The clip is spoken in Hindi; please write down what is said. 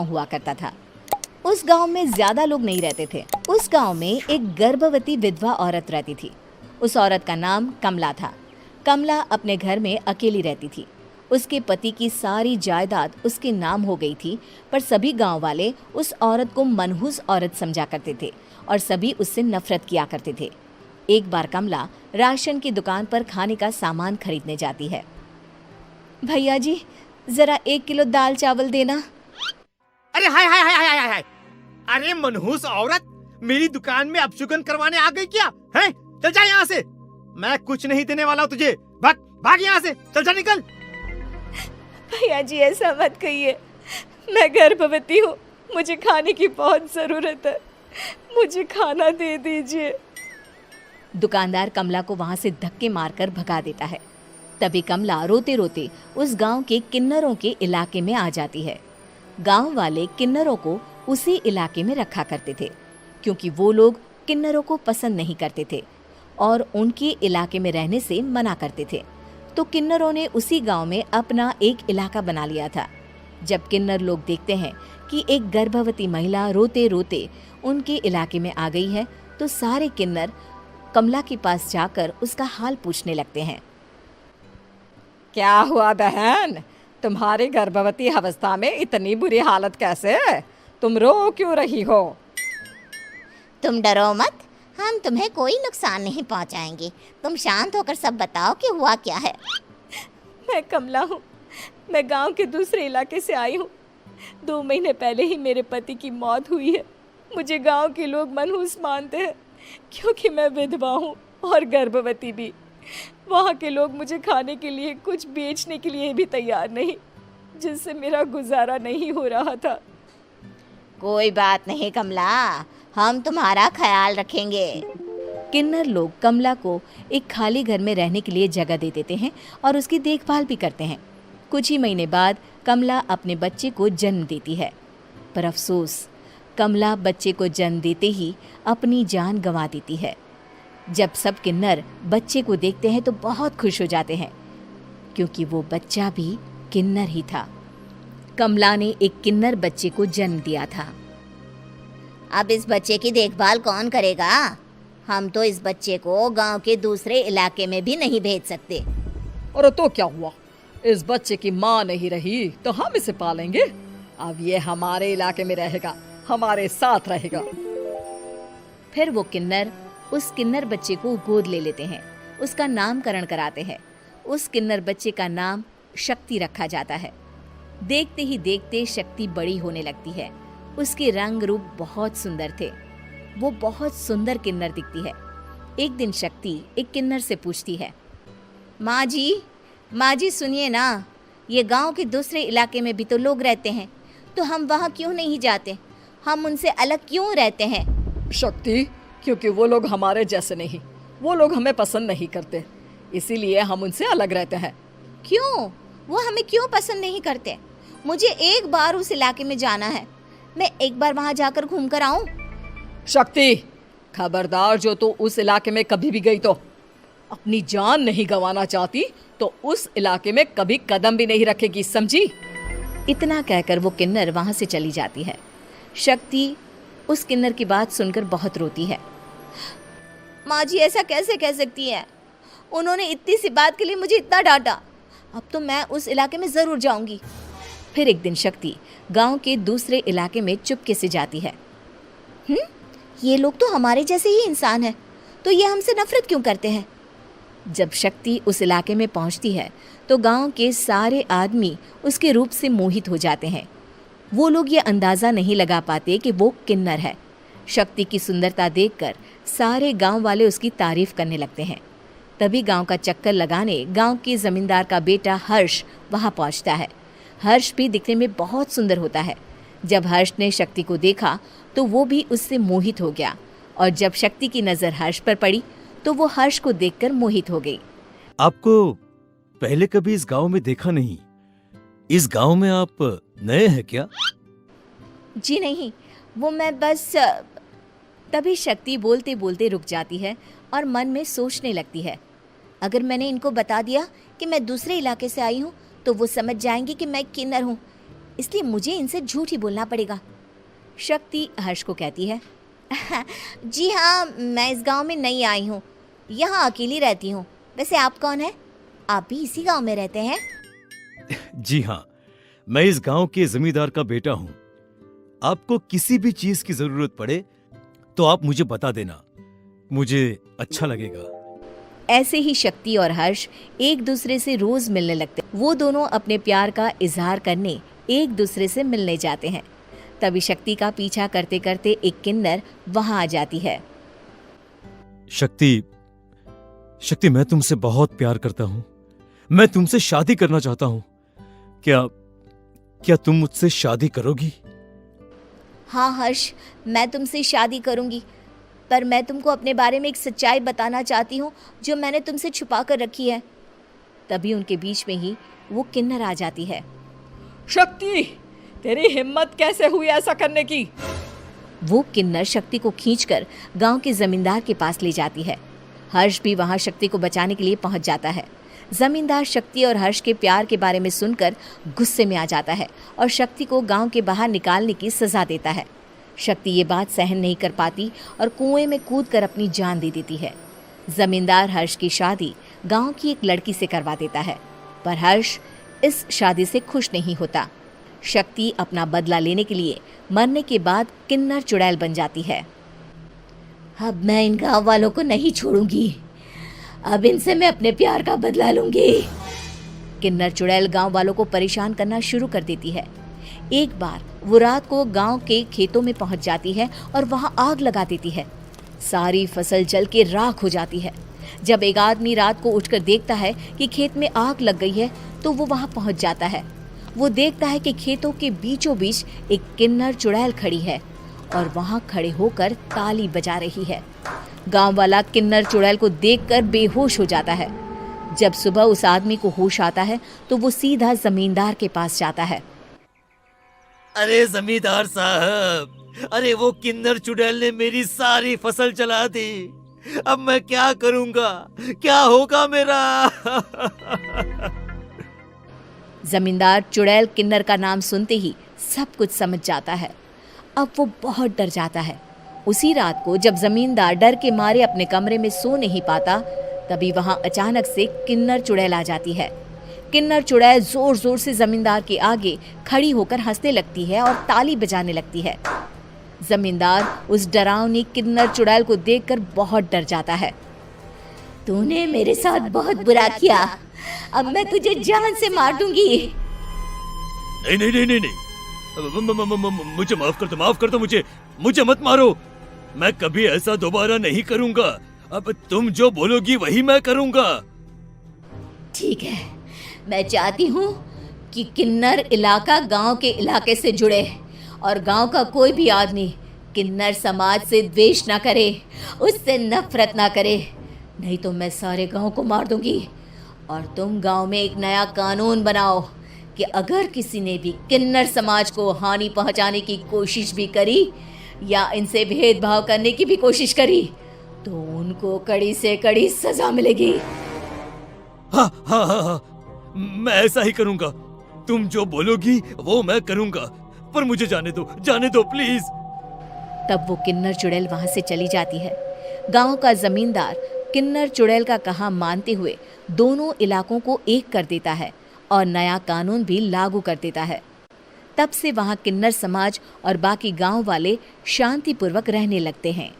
गांव हुआ करता था। उस गांव में ज्यादा लोग नहीं रहते थे। उस गांव में एक गर्भवती विधवा औरत रहती थी। उस औरत का नाम कमला था। कमला अपने घर में अकेली रहती थी। उसके पति की सारी जायदाद उसके नाम हो गई थी, पर सभी गांव वाले उस औरत को मनहूस औरत समझा करते थे और सभी उससे नफरत किया करते थे। एक बार कमला राशन की दुकान पर खाने का सामान खरीदने जाती है। भैया जी, जरा 1 किलो दाल चावल देना। अरे हाय हाय हाय हाय हाय हाय! अरे मनहूस औरत, मेरी दुकान में अपशुगन करवाने आ गई क्या? हैं? चल जा यहाँ से, मैं कुछ नहीं देने वाला हूँ तुझे। भाग भाग यहाँ से, चल जा, निकल। भैया जी, ऐसा मत कहिए, मैं गर्भवती हूँ, मुझे खाने की बहुत ज़रूरत है, मुझे खाना दे दीजिए। दुकानदार कमला को वहां से धक्के मारकर भगा देता है। तभी कमला रोते रोते उस गांव के किन्नरों के इलाके में आ जाती है। गांव वाले किन्नरों को उसी इलाके में रखा करते थे, क्योंकि वो लोग किन्नरों को पसंद नहीं करते थे और उनके इलाके में रहने से मना करते थे। तो किन्नरों ने उसी गांव में अपना एक इलाका बना लिया था। जब किन्नर लोग देखते हैं कि एक गर्भवती महिला रोते रोते उनके इलाके में आ गई है, तो सारे किन्नर कमला के पास जाकर उसका हाल पूछने लगते हैं। क्या हुआ बहन, तुम्हारी गर्भवती अवस्था में इतनी बुरी हालत कैसे है? तुम रो क्यों रही हो? तुम डरो मत, हम तुम्हें कोई नुकसान नहीं पहुंचाएंगे। तुम शांत होकर सब बताओ कि हुआ क्या है। मैं कमला हूँ, मैं गांव के दूसरे इलाके से आई हूँ। 2 महीने पहले ही मेरे पति की मौत हुई है। मुझे गांव के लोग मनहूस मानते हैं, क्योंकि मैं विधवा हूँ और गर्भवती भी। वहाँ के लोग मुझे खाने के लिए कुछ बेचने के लिए भी तैयार नहीं, जिससे मेरा गुजारा नहीं हो रहा था। कोई बात नहीं कमला, हम तुम्हारा ख्याल रखेंगे। किन्नर लोग कमला को एक खाली घर में रहने के लिए जगह दे देते हैं और उसकी देखभाल भी करते हैं। कुछ ही महीने बाद कमला अपने बच्चे को जन्म देती है, पर अफसोस, कमला बच्चे को जन्म देते ही अपनी जान गंवा देती है। जब सब किन्नर बच्चे को देखते हैं तो बहुत खुश हो जाते हैं, क्योंकि वो बच्चा भी किन्नर ही था। कमला ने एक किन्नर बच्चे को जन्म दिया था। अब इस बच्चे की देखभाल कौन करेगा? हम तो इस बच्चे को गांव के दूसरे इलाके में भी नहीं भेज सकते। और तो क्या हुआ, इस बच्चे की माँ नहीं रही तो हम इसे पालेंगे। अब ये हमारे इलाके में रहेगा, हमारे साथ रहेगा। फिर वो किन्नर उस किन्नर बच्चे को गोद ले लेते हैं, उसका नामकरण कराते हैं। उस किन्नर बच्चे का नाम शक्ति रखा जाता है। देखते ही देखते शक्ति बड़ी होने लगती है। उसके रंग रूप बहुत सुंदर थे। वो बहुत सुंदर किन्नर दिखती है। एक दिन शक्ति एक किन्नर से पूछती है, माँ जी सुनिए ना, ये गांव के दूसरे इलाके में भी तो लोग रहते हैं, तो हम वहाँ क्यों नहीं जाते? हम उनसे अलग क्यों रहते हैं? शक्ति, क्योंकि वो लोग हमारे जैसे नहीं, वो लोग हमें पसंद नहीं करते, इसीलिए हम उनसे अलग रहते हैं। क्यों? वो हमें क्यों पसंद नहीं करते? मुझे एक बार उस इलाके में जाना है, मैं एक बार वहाँ जाकर घूम कर आऊँ। शक्ति, खबरदार, जो तू उस इलाके में कभी भी गई तो अपनी जान नहीं गंवाना चाहती तो उस इलाके में कभी कदम भी नहीं रखेगी, समझी? इतना कहकर वो किन्नर वहाँ से चली जाती है। शक्ति उस किन्नर की बात सुनकर बहुत रोती है। माँ जी, ऐसा कैसे कह सकती हैं? उन्होंने इतनी सी बात के लिए मुझे इतना डांटा। अब तो मैं उस इलाके में ज़रूर जाऊंगी। फिर एक दिन शक्ति गांव के दूसरे इलाके में चुपके से जाती है। ये लोग तो हमारे जैसे ही इंसान हैं, तो ये हमसे नफरत क्यों करते हैं? जब शक्ति उस इलाके में पहुंचती है तो गांव के सारे आदमी उसके रूप से मोहित हो जाते हैं। वो लोग ये अंदाज़ा नहीं लगा पाते कि वो किन्नर है। शक्ति की सुंदरता देखकर सारे गांव वाले उसकी तारीफ करने लगते हैं। तभी गांव का चक्कर लगाने गांव के जमींदार का बेटा हर्ष वहां पहुंचता है। हर्ष भी दिखने में बहुत सुंदर होता है। जब हर्ष ने शक्ति को देखा तो वो भी उससे मोहित हो गया, और जब शक्ति की नज़र हर्ष पर पड़ी तो वो हर्ष को देखकर मोहित हो गई। आपको पहले कभी इस गांव में देखा नहीं। इस गांव में आप नए हैं क्या? जी नहीं, वो मैं बस। तभी शक्ति बोलते बोलते रुक जाती है और मन में सोचने लगती है, अगर मैंने इनको बता दिया कि मैं दूसरे इलाके से आई हूँ तो वो समझ जाएंगे कि मैं किन्नर हूँ, इसलिए मुझे इनसे झूठ ही बोलना पड़ेगा। शक्ति हर्ष को कहती है, जी हाँ, मैं इस गांव में नई आई हूँ, यहाँ अकेली रहती हूँ। वैसे आप कौन है? आप भी इसी गांव में रहते हैं? जी हाँ, मैं इस गांव के जमींदार का बेटा हूँ। आपको किसी भी चीज की जरूरत पड़े तो आप मुझे बता देना, मुझे अच्छा लगेगा। ऐसे ही शक्ति और हर्ष एक दूसरे से रोज मिलने लगते। वो दोनों अपने प्यार का इजहार करने एक दूसरे से मिलने जाते हैं। तभी शक्ति का पीछा करते करते एक किन्नर वहां आ जाती है। शक्ति, शक्ति, मैं तुमसे बहुत प्यार करता हूँ। मैं तुमसे शादी करना चाहता हूँ। क्या तुम मुझसे शादी करोगी? हाँ हर्ष, मैं तुमसे शादी करूँगी, पर मैं तुमको अपने बारे में एक सच्चाई बताना चाहती हूँ जो मैंने तुमसे छुपा कर रखी है। तभी उनके बीच में ही वो किन्नर आ जाती है। शक्ति, तेरी हिम्मत कैसे हुई ऐसा करने की? वो किन्नर शक्ति को खींचकर गांव के जमींदार के पास ले जाती है। हर्ष भी वहां शक्ति को बचाने के लिए पहुंच जाता है। जमींदार शक्ति और हर्ष के प्यार के बारे में सुनकर गुस्से में आ जाता है और शक्ति को गांव के बाहर निकालने की सजा देता है। शक्ति ये बात सहन नहीं कर पाती और कुएं में कूदकर अपनी जान दे देती है। जमींदार हर्ष की शादी गांव की एक लड़की से करवा देता है, पर हर्ष इस शादी से खुश नहीं होता। शक्ति अपना बदला लेने के लिए मरने के बाद किन्नर चुड़ैल बन जाती है। अब मैं इन गाँव वालों को नहीं छोड़ूंगी, अब इनसे मैं अपने प्यार का बदला लूंगी। किन्नर चुड़ैल गांव वालों को परेशान करना शुरू कर देती है। एक बार वो रात को गांव के खेतों में पहुंच जाती है और वहां आग लगा देती है। सारी फसल जल के राख हो जाती है। जब एक आदमी रात को उठकर देखता है कि खेत में आग लग गई है तो वो वहां पहुंच जाता है। वो देखता है कि खेतों के बीचों बीच एक किन्नर चुड़ैल खड़ी है और वहां खड़े होकर ताली बजा रही है। गांव वाला किन्नर चुड़ैल को देखकर बेहोश हो जाता है। जब सुबह उस आदमी को होश आता है तो वो सीधा जमींदार के पास जाता है। अरे जमींदार साहब, अरे वो किन्नर चुड़ैल ने मेरी सारी फसल जला दी। अब मैं क्या करूंगा? क्या होगा मेरा? जमींदार चुड़ैल किन्नर का नाम सुनते ही सब कुछ समझ जाता है। अब वो बहुत डर जाता है। उसी रात को जब जमींदार डर के मारे अपने कमरे में सो नहीं पाता, तभी वहां अचानक से किन्नर चुड़ैल आ जाती है। किन्नर चुड़ैल जोर जोर से जमींदार के आगे खड़ी होकर हंसने लगती है और ताली बजाने लगती है। जमींदार उस डरावनी किन्नर चुड़ैल को देखकर बहुत डर जाता है। तूने मेरे साथ बहुत बुरा किया, अब मैं तुझे जान से मार दूंगी। नहीं नहीं नहीं नहीं नहीं, मुझे माफ कर दो, मुझे मत मारो। मैं कभी ऐसा दोबारा नहीं करूंगा। अब तुम जो बोलोगी वही मैं करूंगा। ठीक है, मैं चाहती हूँ कि किन्नर इलाका गांव के इलाके से जुड़े और गांव का कोई भी आदमी किन्नर समाज से द्वेष ना करे, उससे नफरत ना करे, नहीं तो मैं सारे गांव को मार दूंगी। और तुम गांव में एक नया कानून बनाओ कि अगर किसी ने भी किन्नर समाज को हानि पहुंचाने की कोशिश भी करी या इनसे भेदभाव करने की भी कोशिश करी तो उनको कड़ी से कड़ी सजा मिलेगी। हाँ हाँ हाँ हाँ, मैं ऐसा ही करूंगा। तुम जो बोलोगी वो मैं करूंगा, पर मुझे जाने दो प्लीज। तब वो किन्नर चुड़ैल वहां से चली जाती है। गांव का जमींदार किन्नर चुड़ैल का कहा मानते हुए दोनों इलाकों को एक कर देता है और नया कानून भी लागू कर देता है। तब से वहां किन्नर समाज और बाकी गांव वाले शांतिपूर्वक रहने लगते हैं।